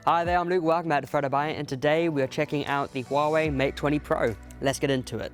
Hi there, I'm Luke, welcome back to Photo Buy, and today we are checking out the Huawei Mate 20 Pro. Let's get into it.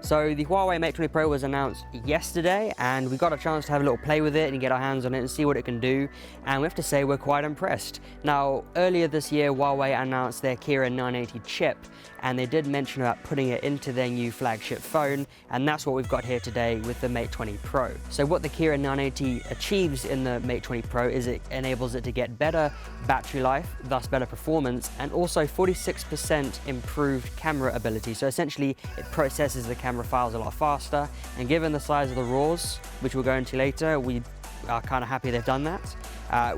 So the Huawei Mate 20 Pro was announced yesterday, and we got a chance to have a little play with it and get our hands on it and see what it can do, and we have to say we're quite impressed. Now, earlier this year, Huawei announced their Kirin 980 chip, and they did mention about putting it into their new flagship phone, and that's what we've got here today with the Mate 20 Pro. So what the Kirin 980 achieves in the Mate 20 Pro is it enables it to get better battery life, thus better performance, and also 46% improved camera ability. So essentially, it processes the camera files a lot faster, and given the size of the RAWs, which we'll go into later, we are kind of happy they've done that.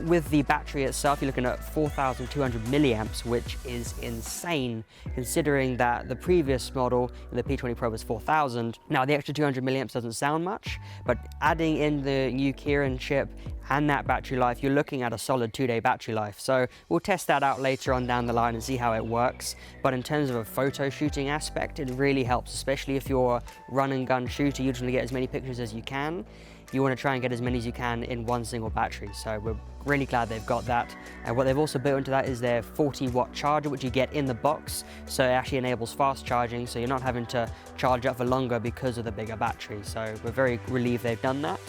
With the battery itself, you're looking at 4,200 milliamps, which is insane considering that the previous model, the P20 Pro, was 4,000. Now the extra 200 milliamps doesn't sound much, but adding in the new Kirin chip and that battery life, you're looking at a solid 2-day battery life. So we'll test that out later on down the line and see how it works. But in terms of a photo shooting aspect, it really helps, especially if you're a run and gun shooter. You just want to get as many pictures as you can. You want to try and get as many as you can in one single battery. So we're really glad they've got that. And what they've also built into that is their 40-watt charger, which you get in the box. So it actually enables fast charging, so you're not having to charge up for longer because of the bigger battery. So we're very relieved they've done that.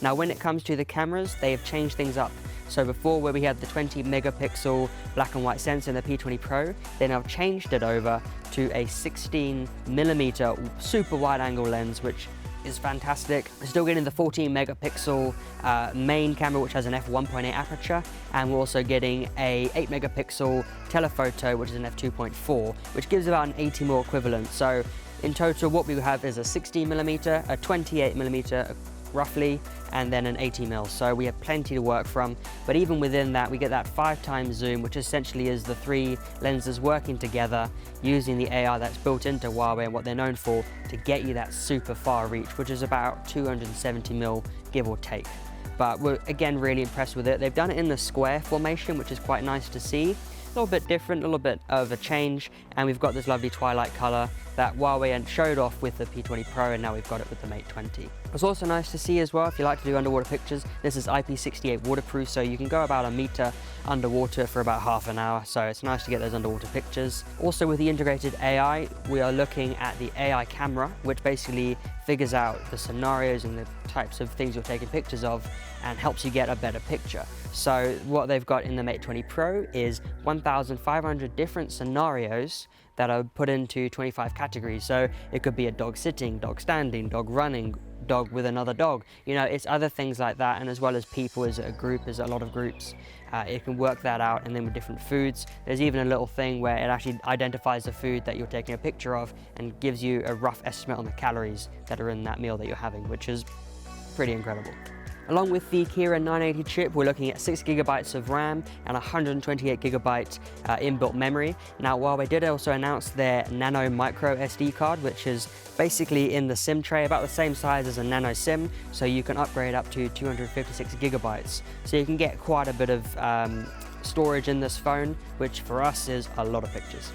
Now, when it comes to the cameras, they have changed things up. So before, where we had the 20 megapixel black and white sensor in the P20 Pro, they now changed it over to a 16 millimeter super wide angle lens, which is fantastic. We're still getting the 14 megapixel main camera, which has an f1.8 aperture, and we're also getting a 8 megapixel telephoto, which is an f2.4, which gives about an 80mm equivalent. So in total, what we have is a 16 millimeter, a 28 millimeter roughly, and then an 80mm. So we have plenty to work from. But even within that, we get that 5x zoom, which essentially is the three lenses working together using the AI that's built into Huawei and what they're known for to get you that super far reach, which is about 270mm, give or take. But we're again really impressed with it. They've done it in the square formation, which is quite nice to see. A little bit different, a little bit of a change, and we've got this lovely twilight color that Huawei showed off with the P20 Pro, and now we've got it with the Mate 20. It's also nice to see as well, if you like to do underwater pictures, this is IP68 waterproof, so you can go about a meter underwater for about half an hour, so it's nice to get those underwater pictures. Also, with the integrated AI, we are looking at the AI camera, which basically figures out the scenarios and the types of things you're taking pictures of and helps you get a better picture. So what they've got in the Mate 20 Pro is 1,500 different scenarios that are put into 25 categories. So it could be a dog sitting, dog standing, dog running, dog with another dog. You know, it's other things like that, and as well as people as a group, as a lot of groups. It can work that out, and then with different foods. There's even a little thing where it actually identifies the food that you're taking a picture of and gives you a rough estimate on the calories that are in that meal that you're having, which is pretty incredible. Along with the Kirin 980 chip, we're looking at 6GB of RAM and 128GB inbuilt memory. Now, Huawei did also announce their Nano Micro SD card, which is basically in the SIM tray, about the same size as a Nano SIM, so you can upgrade up to 256GB. So you can get quite a bit of storage in this phone, which for us is a lot of pictures.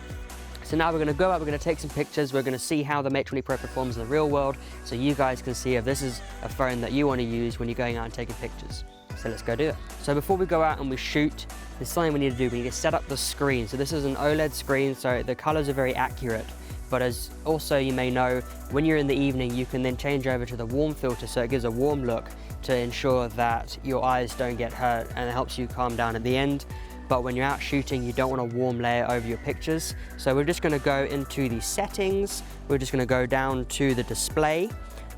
So now we're going to go out, we're going to take some pictures, we're going to see how the Mate 20 Pro performs in the real world, so you guys can see if this is a phone that you want to use when you're going out and taking pictures. So let's go do it. So before we go out and we shoot, there's something we need to do. We need to set up the screen. So this is an OLED screen, so the colors are very accurate. But as also you may know, when you're in the evening, you can then change over to the warm filter, so it gives a warm look to ensure that your eyes don't get hurt, and it helps you calm down at the end. But when you're out shooting, you don't want a warm layer over your pictures. So we're just gonna go into the settings. We're just gonna go down to the display.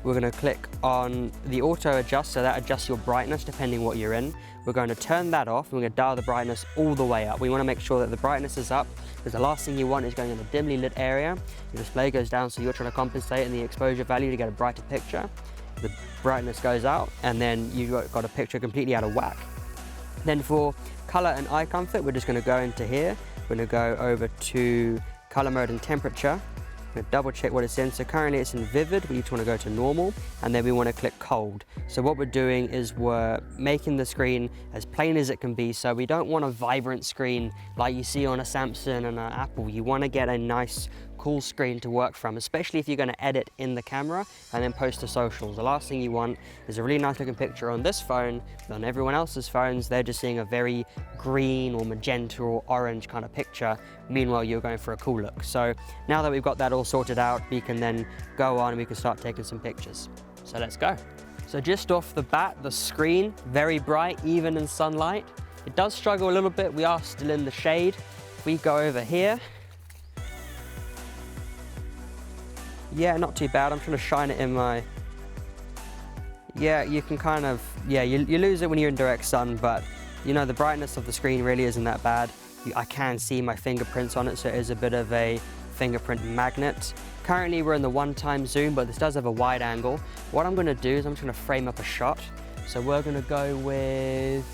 We're gonna click on the auto adjust, so that adjusts your brightness depending what you're in. We're going to turn that off. We're gonna dial the brightness all the way up. We wanna make sure that the brightness is up, because the last thing you want is going in a dimly lit area. Your display goes down, so you're trying to compensate in the exposure value to get a brighter picture. The brightness goes out, and then you've got a picture completely out of whack. Then for color and eye comfort, we're just going to go into here. We're going to go over to color mode and temperature. I'm going to double check what it's in. So currently it's in vivid. We just want to go to normal, and then we want to click cold. So what we're doing is we're making the screen as plain as it can be. So we don't want a vibrant screen like you see on a Samsung and an Apple. You want to get a nice cool screen to work from, especially if you're going to edit in the camera and then post to socials. The last thing you want is a really nice looking picture on this phone, but on everyone else's phones, they're just seeing a very green or magenta or orange kind of picture. Meanwhile, you're going for a cool look. So now that we've got that all sorted out, we can then go on and we can start taking some pictures. So let's go. So just off the bat, the screen, very bright, even in sunlight. It does struggle a little bit. We are still in the shade. If we go over here, yeah, not too bad. I'm trying to shine it in my, yeah, you can kind of, yeah, you lose it when you're in direct sun, but you know, the brightness of the screen really isn't that bad. I can see my fingerprints on it, so it is a bit of a fingerprint magnet. Currently we're in the 1x zoom, but this does have a wide angle. What I'm gonna do is I'm just gonna frame up a shot. So we're gonna go with,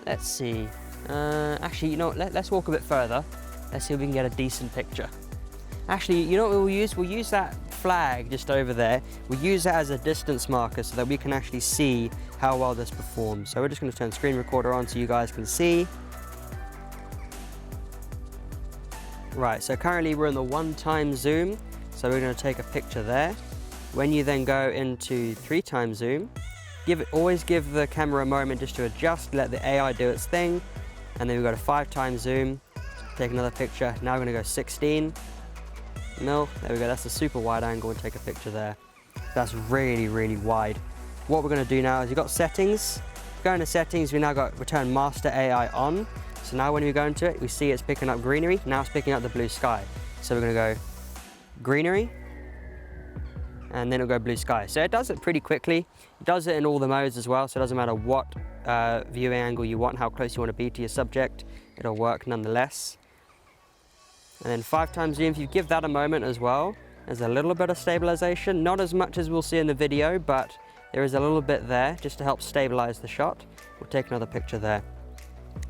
let's see, actually, you know what, let's walk a bit further. Let's see if we can get a decent picture. Actually, you know what we'll use? We'll use that flag just over there. We'll use that as a distance marker so that we can actually see how well this performs. So we're just gonna turn screen recorder on so you guys can see. Right, so currently we're in the 1x zoom. So we're gonna take a picture there. When you then go into 3x zoom, always give the camera a moment just to adjust, let the AI do its thing. And then we've got a 5x zoom, take another picture. Now we're gonna go 16. No, there we go, that's a super wide angle and take a picture there. That's really, really wide. What we're gonna do now is you've got settings. Go into settings, we now got return master AI on. So now when we go into it, we see it's picking up greenery. Now it's picking up the blue sky. So we're gonna go greenery, and then it'll go blue sky. So it does it pretty quickly. It does it in all the modes as well, so it doesn't matter what viewing angle you want, how close you want to be to your subject, it'll work nonetheless. And then 5x zoom, if you give that a moment as well, there's a little bit of stabilization, not as much as we'll see in the video, but there is a little bit there just to help stabilize the shot. We'll take another picture there.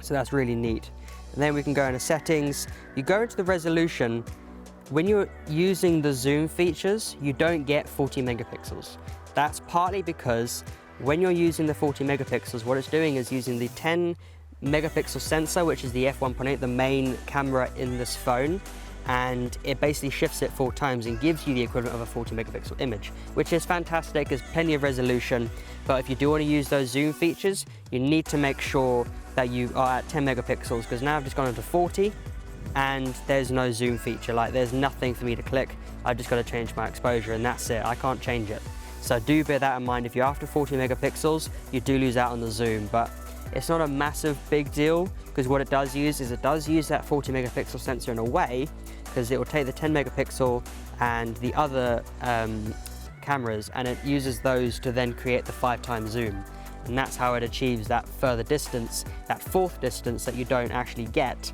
So that's really neat. And then we can go into settings. You go into the resolution. When you're using the zoom features, you don't get 40 megapixels. That's partly because when you're using the 40 megapixels, what it's doing is using the 10 megapixel sensor, which is the f1.8, the main camera in this phone, and it basically shifts it 4 times and gives you the equivalent of a 40 megapixel image, which is fantastic. There's plenty of resolution, but if you do want to use those zoom features, you need to make sure that you are at 10 megapixels, because now I've just gone into 40 and there's no zoom feature. Like, there's nothing for me to click. I've just got to change my exposure and that's it. I can't change it. So do bear that in mind. If you're after 40 megapixels, you do lose out on the zoom, but it's not a massive big deal, because what it does use is it does use that 40 megapixel sensor in a way, because it will take the 10 megapixel and the other cameras, and it uses those to then create the 5x zoom. And that's how it achieves that further distance, that fourth distance that you don't actually get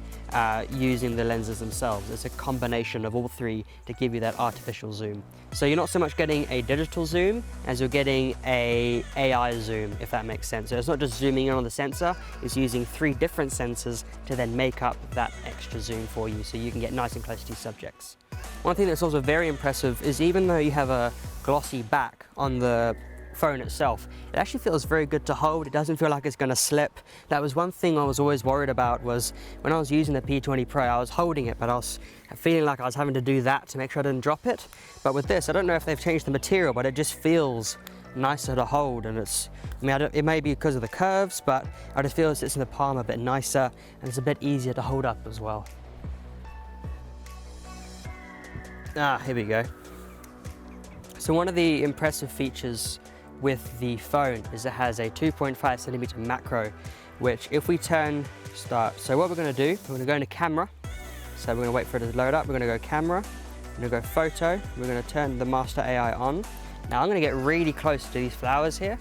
using the lenses themselves. It's a combination of all three to give you that artificial zoom. So you're not so much getting a digital zoom as you're getting a AI zoom, if that makes sense. So it's not just zooming in on the sensor, it's using 3 different sensors to then make up that extra zoom for you, so you can get nice and close to your subjects. One thing that's also very impressive is, even though you have a glossy back on the phone itself, it actually feels very good to hold. It doesn't feel like it's going to slip. That was one thing I was always worried about, was when I was using the P20 Pro, I was holding it, but I was feeling like I was having to do that to make sure I didn't drop it. But with this, I don't know if they've changed the material, but it just feels nicer to hold. And it's, I mean, it may be because of the curves, but I just feel it sits in the palm a bit nicer and it's a bit easier to hold up as well. Here we go. So one of the impressive features with the phone is it has a 2.5 centimeter macro, which if we turn start, so what we're going to do, we're going to go into camera. So we're going to wait for it to load up. We're going to go camera, we're going to go photo, we're going to turn the master AI on. Now I'm going to get really close to these flowers here,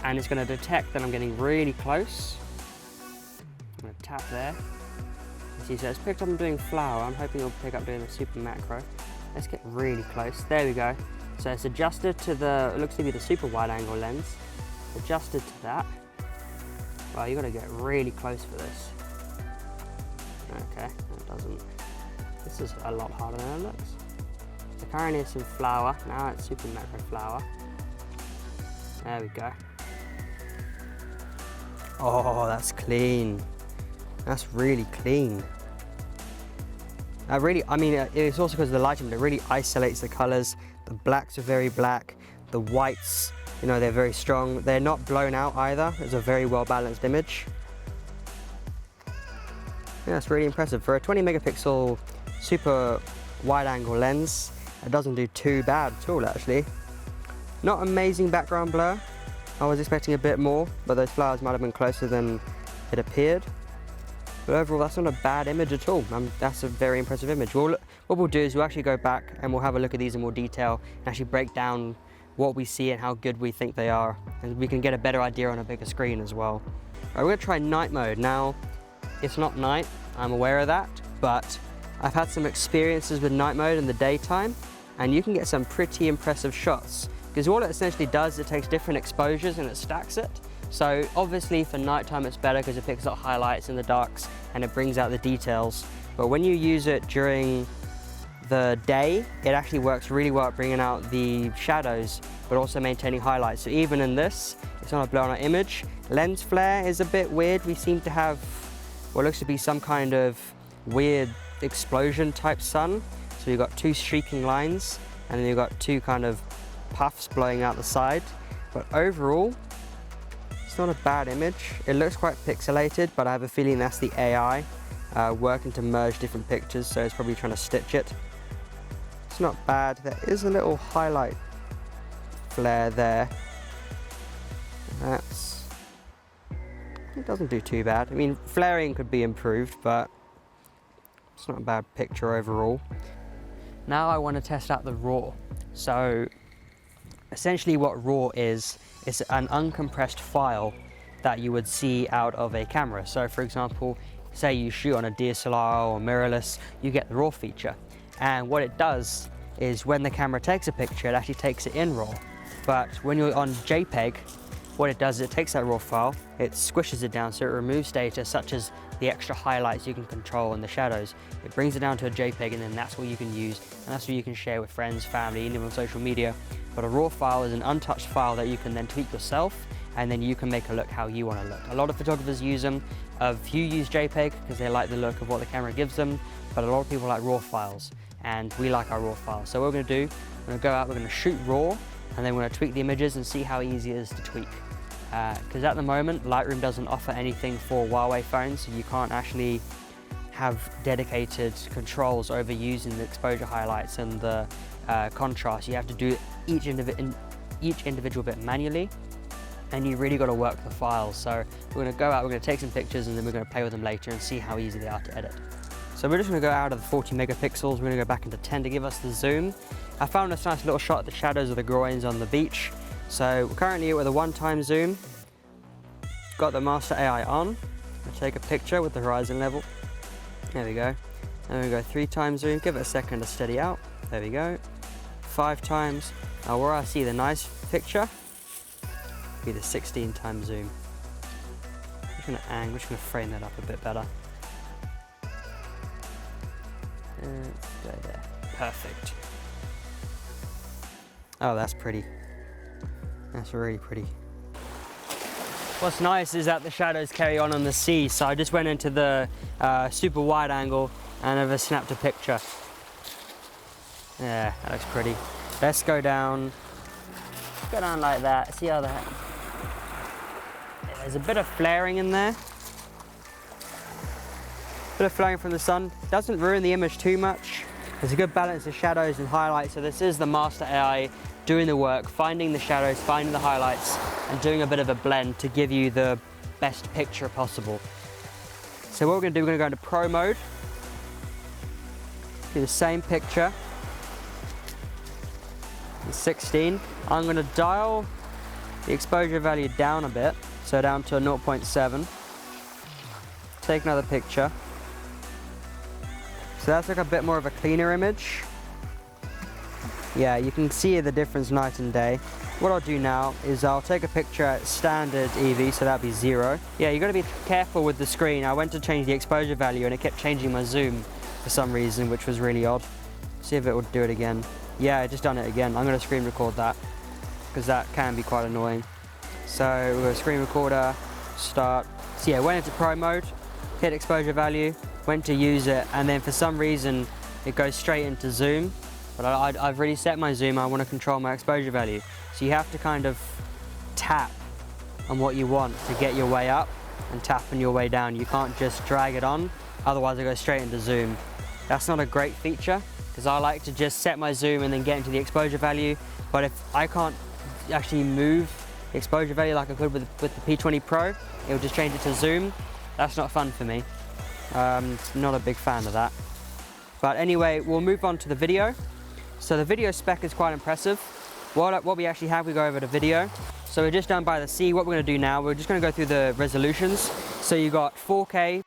and it's going to detect that I'm getting really close. I'm going to tap there. See, so it's picked up I'm doing flower. I'm hoping it'll pick up doing the super macro. Let's get really close. There we go. So it's adjusted to the, it looks to be the super wide angle lens. Adjusted to that. Well, you got to get really close for this. Okay, that doesn't. This is a lot harder than it looks. So currently it's in flower. Now it's super macro flower. There we go. Oh, that's clean. That's really clean. I mean, it's also because of the lighting, but it really isolates the colors. The blacks are very black, the whites, you know, they're very strong. They're not blown out either. It's a very well balanced image. Yeah, it's really impressive. For a 20 megapixel super wide angle lens, it doesn't do too bad at all actually. Not amazing background blur. I was expecting a bit more, but those flowers might have been closer than it appeared. But overall, that's not a bad image at all. That's a very impressive image. What we'll do is we'll actually go back and we'll have a look at these in more detail and actually break down what we see and how good we think they are. And we can get a better idea on a bigger screen as well. All right, we're gonna try night mode. Now, it's not night, I'm aware of that, but I've had some experiences with night mode in the daytime, and you can get some pretty impressive shots. Because all it essentially does, it takes different exposures and it stacks it. So obviously for nighttime it's better because it picks up highlights in the darks and it brings out the details. But when you use it during the day, it actually works really well at bringing out the shadows, but also maintaining highlights. So even in this, it's not a blown out image. Lens flare is a bit weird. We seem to have what looks to be some kind of weird explosion type sun. So you've got two streaking lines and then you've got two kind of puffs blowing out the side. But overall, it's not a bad image. It looks quite pixelated, but I have a feeling that's the AI working to merge different pictures, so it's probably trying to stitch it. It's not bad. There is a little highlight flare there. It doesn't do too bad. I mean, flaring could be improved, but it's not a bad picture overall. Now I want to test out the RAW. So essentially what RAW is an uncompressed file that you would see out of a camera. So for example, say you shoot on a DSLR or mirrorless, you get the RAW feature. And what it does is when the camera takes a picture, it actually takes it in RAW. But when you're on JPEG, what it does is it takes that RAW file, it squishes it down so it removes data such as the extra highlights you can control and the shadows. It brings it down to a JPEG and then that's what you can use and that's what you can share with friends, family, and even on social media. But a RAW file is an untouched file that you can then tweak yourself and then you can make a look how you want to look. A lot of photographers use them. A few use JPEG because they like the look of what the camera gives them, but a lot of people like RAW files and we like our RAW files. So what we're going to do, we're going to go out, we're going to shoot RAW and then we're going to tweak the images and see how easy it is to tweak. Because at the moment, Lightroom doesn't offer anything for Huawei phones, so you can't actually have dedicated controls over using the exposure highlights and the contrast. You have to do each individual bit manually, and you really got to work the files. So we're going to go out, we're going to take some pictures, and then we're going to play with them later and see how easy they are to edit. So we're just going to go out of the 40 megapixels, we're going to go back into 10 to give us the zoom. I found this nice little shot of the shadows of the groins on the beach. So we're currently with a 1x zoom. Got the master AI on. I'll take a picture with the horizon level. There we go. And we go 3x zoom, give it a second to steady out. There we go. 5x. Now where I see the nice picture, be the 16x zoom. I'm just gonna frame that up a bit better. And go there. Perfect. Oh, that's pretty. That's really pretty. What's nice is that the shadows carry on the sea, so I just went into the super wide angle and I've snapped a picture. Yeah, that looks pretty. Let's go down like that, see how that... There's a bit of flaring in there. Bit of flaring from the sun. Doesn't ruin the image too much. There's a good balance of shadows and highlights, so this is the master AI doing the work, finding the shadows, finding the highlights, and doing a bit of a blend to give you the best picture possible. So what we're going to do, we're going to go into Pro mode, do the same picture, the 16. I'm going to dial the exposure value down a bit, so down to 0.7. Take another picture. So that's like a bit more of a cleaner image. Yeah, you can see the difference night and day. What I'll do now is I'll take a picture at standard EV, so that'd be 0. Yeah, you got to be careful with the screen. I went to change the exposure value and it kept changing my zoom for some reason, which was really odd. See if it would do it again. Yeah, I just done it again. I'm going to screen record that because that can be quite annoying. So we're screen recorder, start. So yeah, went into Pro mode, hit exposure value, went to use it, and then for some reason it goes straight into zoom. But I've really set my zoom. I want to control my exposure value. So you have to kind of tap on what you want to get your way up and tap on your way down. You can't just drag it on, otherwise it goes straight into zoom. That's not a great feature, because I like to just set my zoom and then get into the exposure value. But if I can't actually move the exposure value like I could with the P20 Pro, it will just change it to zoom. That's not fun for me. Not a big fan of that. But anyway, we'll move on to the video. So the video spec is quite impressive. What we actually have, we go over to video. So we're just down by the sea. What we're going to do now, we're just going to go through the resolutions. So you got 4K.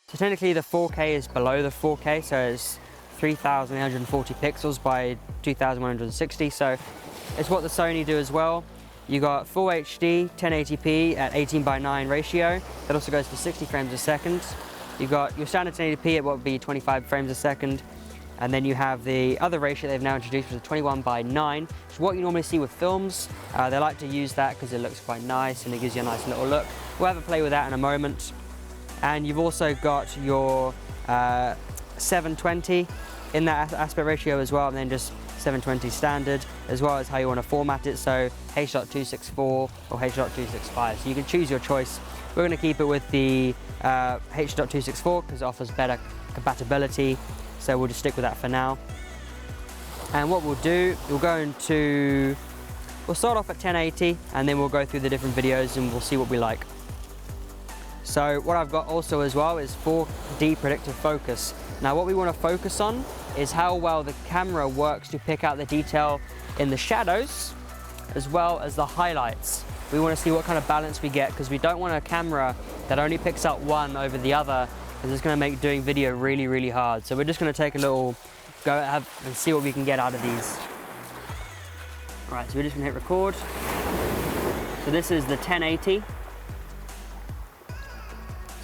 So technically the 4K is below the 4K, so it's 3,840 pixels by 2,160. So it's what the Sony do as well. You got Full HD 1080p at 18:9 ratio. That also goes to 60 frames a second. You got your standard 1080p at what would be 25 frames a second. And then you have the other ratio they've now introduced, which is 21:9, which is what you normally see with films. They like to use that because it looks quite nice and it gives you a nice little look. We'll have a play with that in a moment. And you've also got your 720 in that aspect ratio as well, and then just 720 standard, as well as how you want to format it, so H.264 or H.265. So you can choose your choice. We're going to keep it with the H.264 because it offers better compatibility. So we'll just stick with that for now. And what we'll do, we'll start off at 1080 and then we'll go through the different videos and we'll see what we like. So what I've got also as well is 4D Predictive Focus. Now what we want to focus on is how well the camera works to pick out the detail in the shadows as well as the highlights. We want to see what kind of balance we get, because we don't want a camera that only picks up one over the other, because it's going to make doing video really, really hard. So we're just going to take a little go and see what we can get out of these. Alright, so we're just going to hit record. So this is the 1080.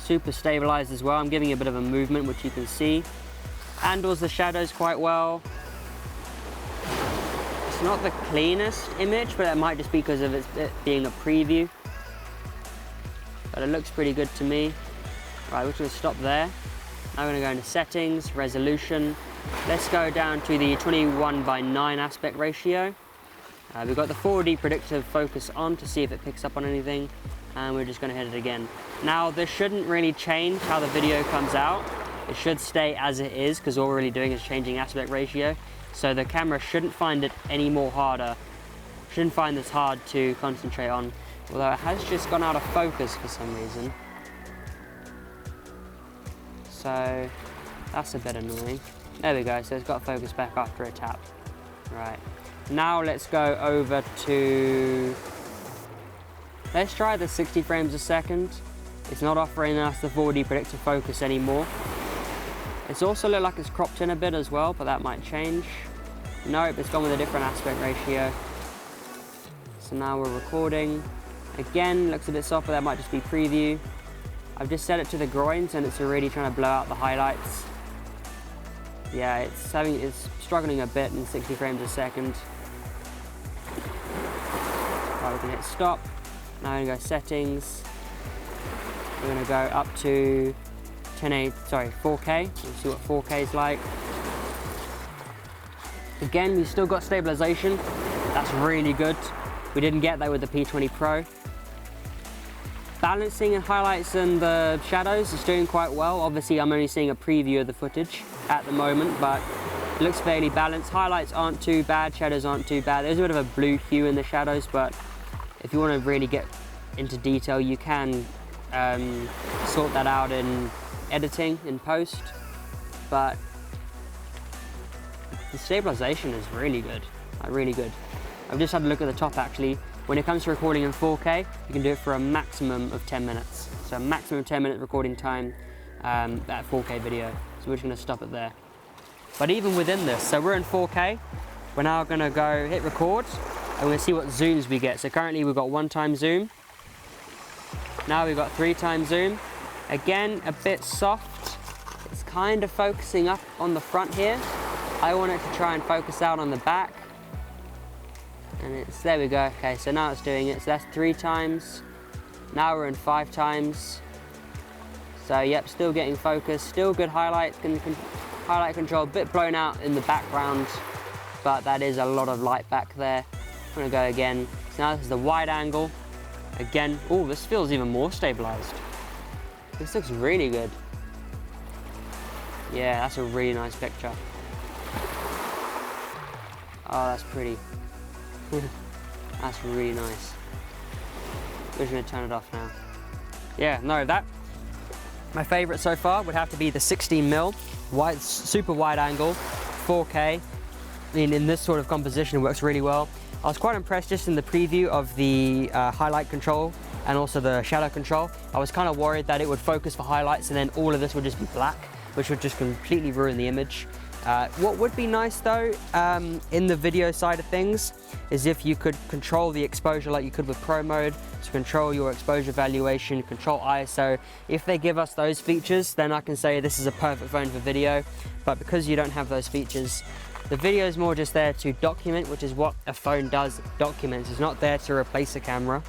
Super stabilized as well. I'm giving it a bit of a movement, which you can see. Handles the shadows quite well. It's not the cleanest image, but that might just be because of it being a preview. But it looks pretty good to me. Right, we're just going to stop there. Now we're going to go into settings, resolution. Let's go down to the 21:9 aspect ratio. We've got the 4D Predictive Focus on to see if it picks up on anything. And we're just going to hit it again. Now this shouldn't really change how the video comes out. It should stay as it is, because all we're really doing is changing aspect ratio. So the camera shouldn't find it any more harder. Shouldn't find this hard to concentrate on. Although it has just gone out of focus for some reason. So that's a bit annoying. There we go, so it's got focus back after a tap. Right, now let's go over to, let's try the 60 frames a second. It's not offering us the 4D Predictive Focus anymore. It's also looked like it's cropped in a bit as well, but that might change. Nope, it's gone with a different aspect ratio. So now we're recording. Again, looks a bit soft, but that might just be preview. I've just set it to the groins and it's already trying to blow out the highlights. Yeah, it's struggling a bit in 60 frames a second. Right, we can hit stop. Now we're going to go settings. We're going to go up to 4K. We'll see what 4K is like. Again, we've still got stabilization. That's really good. We didn't get that with the P20 Pro. Balancing and highlights and the shadows is doing quite well. Obviously, I'm only seeing a preview of the footage at the moment, but it looks fairly balanced. Highlights aren't too bad, shadows aren't too bad. There's a bit of a blue hue in the shadows, but if you want to really get into detail, you can sort that out in editing, in post. But the stabilization is really good, like really good. I've just had a look at the top actually. When it comes to recording in 4K, you can do it for a maximum of 10 minutes. So a maximum 10-minute recording time at 4K video. So we're just going to stop it there. But even within this, so we're in 4K. We're now going to go hit record and we're going to see what zooms we get. So currently we've got 1x zoom. Now we've got 3x zoom. Again, a bit soft. It's kind of focusing up on the front here. I want it to try and focus out on the back. And it's, there we go. Okay, so now it's doing it. So that's 3x. Now we're in 5x. So yep, still getting focus, still good highlights, highlight control, a bit blown out in the background, but that is a lot of light back there. I'm gonna go again. So now this is the wide angle. Again, oh, this feels even more stabilized. This looks really good. Yeah, that's a really nice picture. Oh, that's pretty. That's really nice. We're just gonna turn it off now. Yeah, no, my favorite so far would have to be the 16mm wide, super wide angle, 4K. In this sort of composition, it works really well. I was quite impressed just in the preview of the highlight control and also the shadow control. I was kind of worried that it would focus for highlights and then all of this would just be black, which would just completely ruin the image. What would be nice though, in the video side of things, is if you could control the exposure like you could with Pro Mode, to control your exposure valuation, control ISO. If they give us those features, then I can say this is a perfect phone for video. But because you don't have those features, the video is more just there to document, which is what a phone does, documents. It's not there to replace a camera.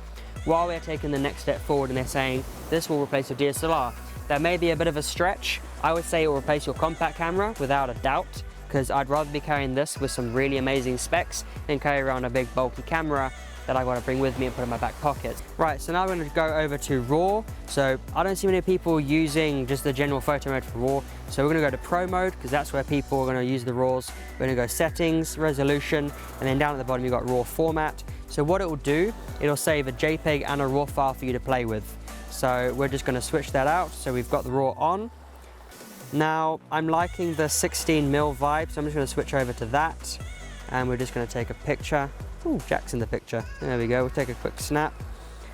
While we're taking the next step forward and they're saying this will replace your DSLR, that may be a bit of a stretch. I would say it will replace your compact camera without a doubt, because I'd rather be carrying this with some really amazing specs than carry around a big bulky camera that I got to bring with me and put in my back pocket. Right, so now we're going to go over to RAW. So I don't see many people using just the general photo mode for RAW. So we're going to go to Pro Mode, because that's where people are going to use the RAWs. We're going to go Settings, Resolution, and then down at the bottom you've got RAW Format. So what it will do, it'll save a JPEG and a RAW file for you to play with. So we're just going to switch that out. So we've got the RAW on. Now I'm liking the 16mm vibe, so I'm just going to switch over to that. And we're just going to take a picture. Ooh, Jack's in the picture. There we go, we'll take a quick snap.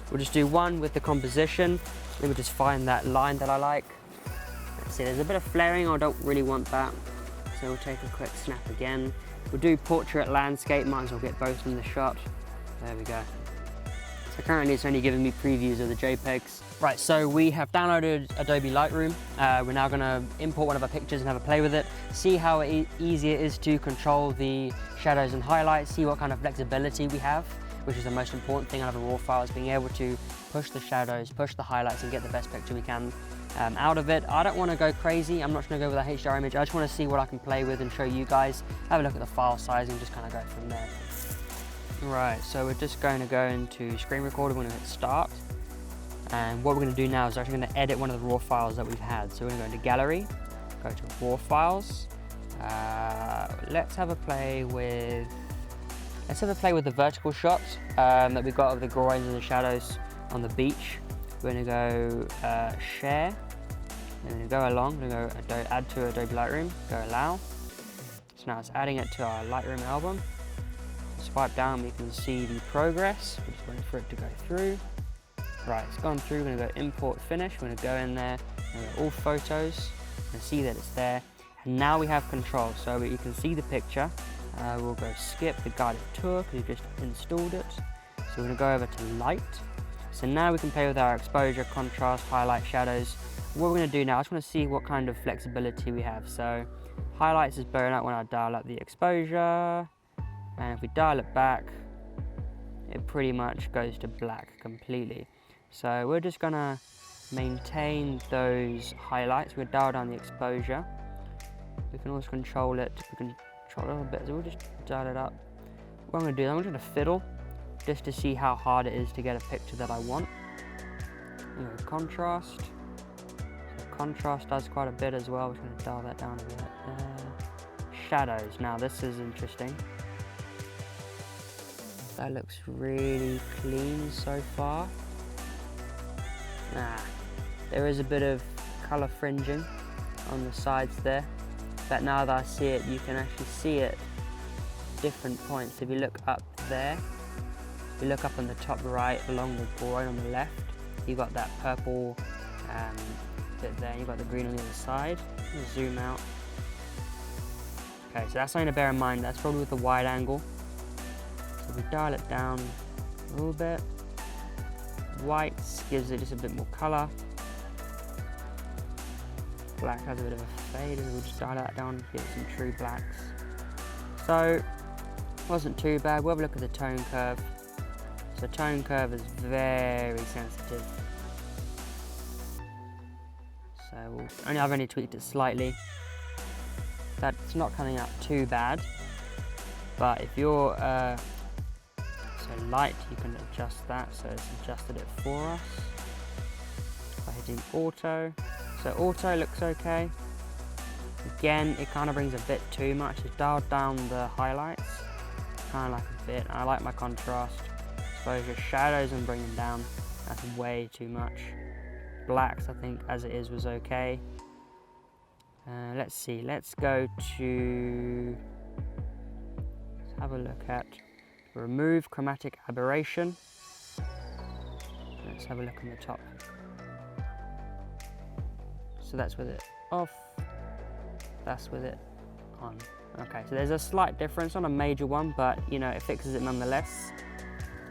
We'll just do one with the composition. Then we'll just find that line that I like. Let's see, there's a bit of flaring, I don't really want that. So we'll take a quick snap again. We'll do portrait, landscape, might as well get both in the shot. There we go. So currently it's only giving me previews of the JPEGs. Right, so we have downloaded Adobe Lightroom. We're now gonna import one of our pictures and have a play with it, see how easy it is to control the shadows and highlights, see what kind of flexibility we have, which is the most important thing out of a RAW file, is being able to push the shadows, push the highlights and get the best picture we can out of it. I don't wanna go crazy, I'm not just gonna go with a HDR image, I just wanna see what I can play with and show you guys, have a look at the file size and just kind of go from there. Right, so we're just going to go into screen recorder, we're gonna hit start. And what we're going to do now is actually going to edit one of the RAW files that we've had. So we're going to go into Gallery, go to RAW Files. Let's have a play with the vertical shot that we got of the groins and the shadows on the beach. We're going to go Share, and then go along. We're going to go Add to Adobe Lightroom, go Allow. So now it's adding it to our Lightroom album. Swipe down, we can see the progress. We're just waiting for it to go through. Right, it's gone through, we're going to go import finish, we're going to go in there, and go all photos, and see that it's there. And now we have control, so you can see the picture. We'll go skip the guided tour, because we've just installed it. So we're going to go over to light. So now we can play with our exposure, contrast, highlight, shadows. What we're going to do now, I just want to see what kind of flexibility we have. So highlights is blurring out when I dial up the exposure, and if we dial it back, it pretty much goes to black completely. So we're just gonna maintain those highlights. We'll dial down the exposure. We can also control it. We can control it a little bit, so we'll just dial it up. What I'm gonna do, I'm gonna fiddle just to see how hard it is to get a picture that I want. Contrast. So contrast does quite a bit as well. We're just gonna dial that down a bit. Shadows. Now this is interesting. That looks really clean so far. There is a bit of colour fringing on the sides there, but now that I see it, you can actually see it at different points. If you look up there, if you look up on the top right along the groin on the left, you've got that purple bit there, you've got the green on the other side. Zoom out. Okay, so that's something to bear in mind. That's probably with the wide angle. So we dial it down a little bit. Whites gives it just a bit more colour. Black has a bit of a fade, and we'll just dial that down to get some true blacks. So, wasn't too bad. We'll have a look at the tone curve. So tone curve is very sensitive. I've only tweaked it slightly. That's not coming out too bad. But if you're so light, you can adjust that. So it's adjusted it for us by hitting auto. So auto looks okay. Again, it kind of brings a bit too much. It's dialed down the highlights, kind of like a bit. I like my contrast. Exposure, shadows I'm bringing down. That's way too much. Blacks, I think, as it is, was okay. Let's see. Let's go to. Let's have a look at remove chromatic aberration. Let's have a look on the top. So that's with it off. That's with it on. Okay, so there's a slight difference, not a major one, but you know, it fixes it nonetheless.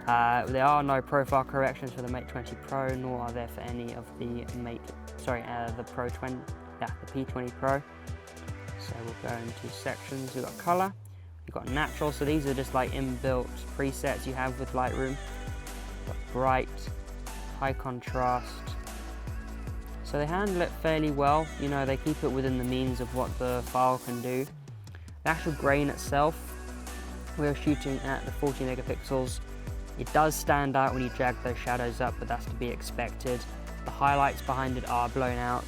There are no profile corrections for the Mate 20 Pro, nor are there for any of the the Pro 20, the P20 Pro. So we'll go into sections. We've got color, we've got natural. So these are just like inbuilt presets you have with Lightroom. We've got bright, high contrast. So they handle it fairly well. You know, they keep it within the means of what the file can do. The actual grain itself, we're shooting at the 40 megapixels. It does stand out when you drag those shadows up, but that's to be expected. The highlights behind it are blown out.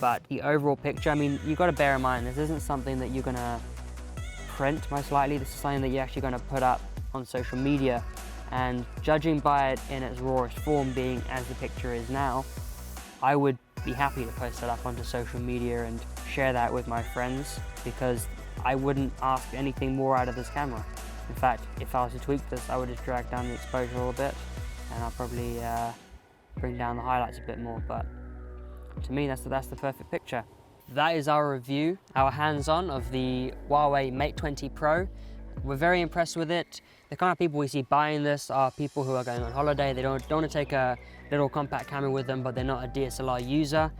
But the overall picture, I mean, you've got to bear in mind, this isn't something that you're gonna print most likely. This is something that you're actually gonna put up on social media. And judging by it in its rawest form, being as the picture is now, I would be happy to post it up onto social media and share that with my friends, because I wouldn't ask anything more out of this camera. In fact, if I was to tweak this, I would just drag down the exposure a little bit, and I'll probably bring down the highlights a bit more, but to me, that's the perfect picture. That is our review, our hands-on of the Huawei Mate 20 Pro. We're very impressed with it. The kind of people we see buying this are people who are going on holiday. They don't want to take a little compact camera with them, but they're not a DSLR user.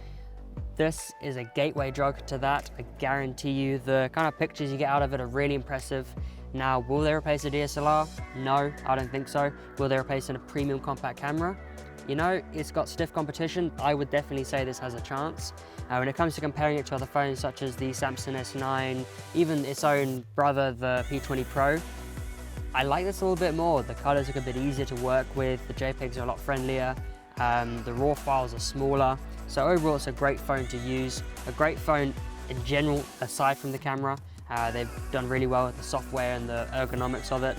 This is a gateway drug to that. I guarantee you the kind of pictures you get out of it are really impressive. Now, will they replace a DSLR? No, I don't think so. Will they replace a premium compact camera? You know, it's got stiff competition. I would definitely say this has a chance. When it comes to comparing it to other phones such as the Samsung S9, even its own brother, the P20 Pro, I like this a little bit more. The colors look a bit easier to work with. The JPEGs are a lot friendlier. The RAW files are smaller. So overall, it's a great phone to use. A great phone in general, aside from the camera. They've done really well with the software and the ergonomics of it.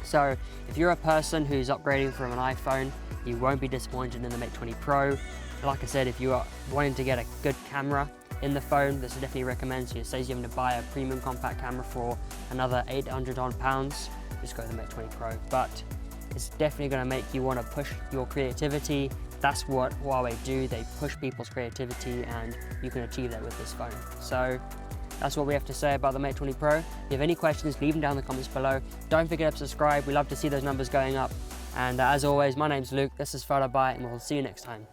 So if you're a person who's upgrading from an iPhone, you won't be disappointed in the Mate 20 Pro. Like I said, if you are wanting to get a good camera in the phone, this is definitely recommended. So it saves you having to buy a premium compact camera for another 800 odd pounds. Just go to the Mate 20 Pro. But it's definitely going to make you want to push your creativity. That's what Huawei do. They push people's creativity, and you can achieve that with this phone. So that's what we have to say about the Mate 20 Pro. If you have any questions, leave them down in the comments below. Don't forget to subscribe. We love to see those numbers going up. And as always, my name's Luke. This is Photo By, and we'll see you next time.